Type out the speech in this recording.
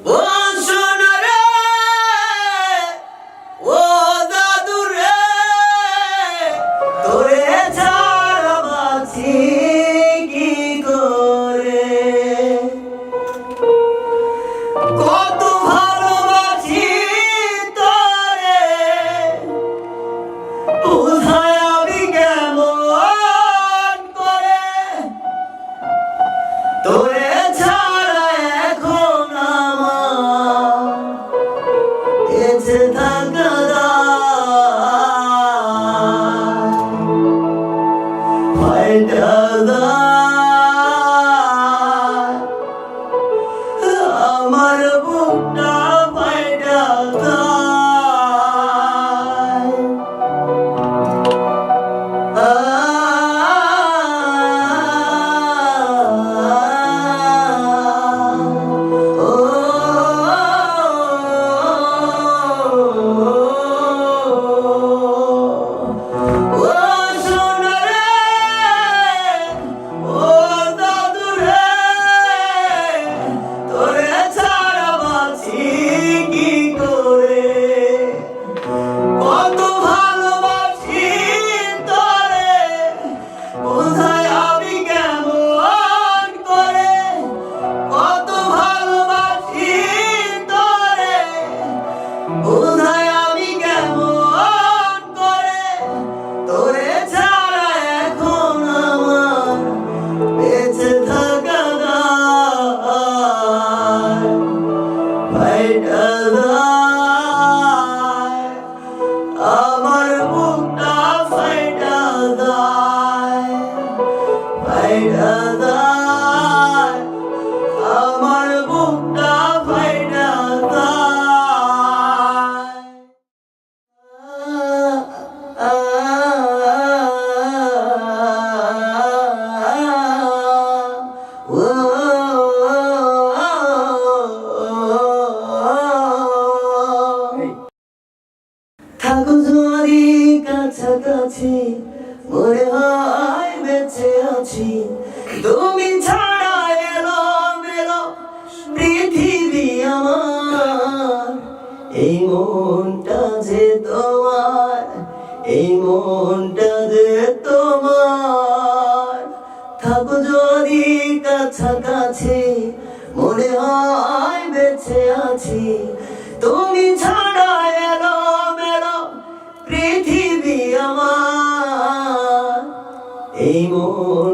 ও সোনা রে, ও দাদু রে, তোরে ছাড়া বাঁচি কি করে। কত ভালোবাসি তোরে, কোথায় আমি কেমন করে। তোরে ছাড়া এখন আমার বেঁচে থাকা দায়। ফাইটা দায়, আমার বুকটা ফাইটা দায়। কোথায় আমি কেমন করে, তোরে ছাড়া এখন আমার বেঁচে থাকা দায়। ফাইটা দায়, আমার বুকটা ফাইটা দায়। ফাইটা দায়, আমার বুকটা ফাইটা দায়। থাকো যদি কাছাকাছি, মনে হয় বেঁচে আছি। তুমি ছাড়া এলো মেলো পৃথিবী আমার। এই মনটা যে তোমার, এই মনটা যে তোমার। থাকো যদি কাছাকাছি, মনে হয় বেঁচে আছি। তুমি ছাড়া এলো পৃথিবী আমার। এই মন